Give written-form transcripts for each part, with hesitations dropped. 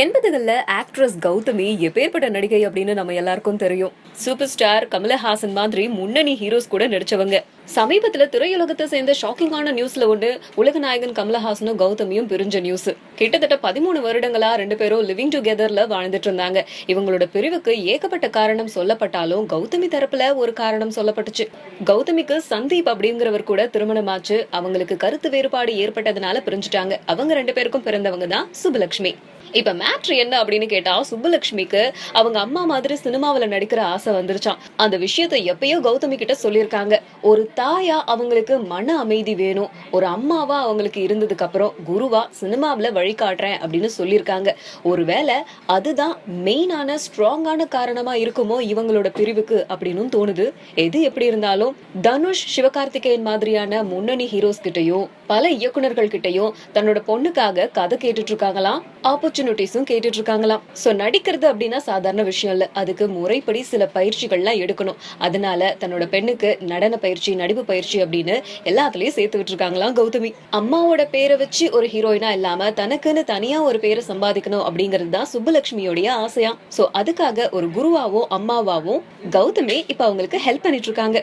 80களில் actress Gautami எப்பேற்பட்ட நடிகை அப்படின்னு நம்ம எல்லாருக்கும் தெரியும். சூப்பர் ஸ்டார் கமலஹாசன் மாதிரி முன்னணி ஹீரோஸ் கூட நடிச்சவங்க. சமீபத்துல திரையுலகத்தை சேர்ந்த ஷாக்கிங்கான நியூஸ்ல ஒண்ணு, உலக நாயகன் கமலஹாசனும் கௌதமியும் பிரிஞ்ச நியூஸ். கிட்டத்தட்ட 13 வருடங்களா 2 பேரும் லிவிங் டுகெதர்ல வாழ்ந்துட்டு இருந்தாங்க. இவங்களோட பிரிவுக்கு ஏகப்பட்ட காரணம் சொல்லப்பட்டாலும் கௌதமி தரப்புல ஒரு காரணம் சொல்லப்பட்டுச்சு. கௌதமிக்கு சந்தீப் அப்படிங்கிறவர் கூட திருமணமாச்சு. அவங்களுக்கு கருத்து வேறுபாடு ஏற்பட்டதுனால பிரிஞ்சுட்டாங்க. அவங்க 2 பேருக்கும் பிறந்தவங்க தான் சுப்புலட்சுமி. இப்ப மேட்ரு என்ன அப்படின்னு கேட்டா, சுப்புலட்சுமிக்கு அவங்க அம்மா மாதிரி சினிமாவில நடிக்கிற ஆசை வந்துருச்சான். அந்த விஷயத்த எப்பயோ கௌதமி கிட்ட சொல்லியிருக்காங்க. ஒரு தாயா அவங்களுக்கு மன அமைதி வேணும், ஒரு அம்மாவா அவங்களுக்கு இருந்ததுக்கு அப்புறம் குருவா சினிமாவில வழிகாட்டுறேன் அப்படின்னு சொல்லியிருக்காங்க. ஒருவேளை அதுதான் மெயினான ஸ்ட்ராங்கான காரணமா இருக்குமோ இவங்களோட பிரிவுக்கு அப்படின்னு தோணுது. எது எப்படி இருந்தாலும் தனுஷ், சிவகார்த்திகேயன் மாதிரியான முன்னணி ஹீரோஸ் கிட்டையும் பல இயக்குனர்கள் கிட்டையும் தன்னோட பொண்ணுக்காக கதை கேட்டுட்டு இருக்காங்களாம், ஆப்பர்ச்சுனிட்டிஸும் கேட்டுட்டு இருக்காங்களாம். சோ நடிக்கிறது அப்படின்னா சாதாரண விஷயம் இல்ல, அதுக்கு முறைப்படி சில பயிற்சிகள்லாம் எடுக்கணும். அதனால தன்னோட பெண்ணுக்கு நடன பயிற்சி, நடிப்பு பயிற்சி அப்படின்னு எல்லாத்துலயும் சேர்த்துக்கிட்டு இருக்காங்களாம் கௌதமி. அம்மாவோட பேரை வச்சு ஒரு ஹீரோயினா இல்லாம தனக்குன்னு தனியா ஒரு பேரை சம்பாதிக்கணும் அப்படிங்கிறது தான் சுப்புலட்சுமியோடைய ஆசையா. சோ அதுக்காக ஒரு குருவாவும் அம்மாவாவும் கௌதமி இப்ப அவங்களுக்கு ஹெல்ப் பண்ணிட்டு இருக்காங்க.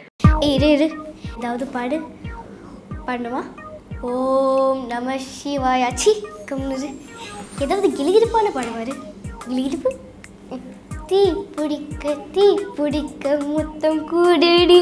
ஏதாவது பாடுமா? ஓம் நம சிவாய. சி கம்னு ஏதாவது கிளிகிழிப்பான பாடுவார். கிளிகிழிப்பு. தீ பிடிக்க முத்தம் கூடடி.